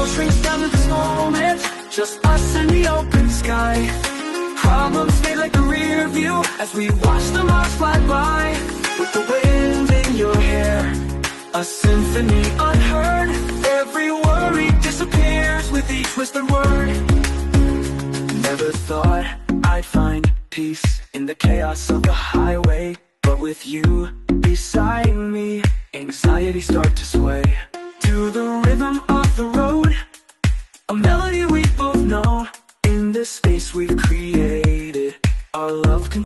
world shrinks down to this moment, just us and the open sky. Problems fade like the rear view as we watch the miles fly by. With the wind in your hair, a symphony unheard. Every worry disappears with each whispered word. Never thought I'd find peace in the chaos of the highway, but with you beside me, anxiety start to sway. To the rhythm of the road, a melody we both know. In this space we've created,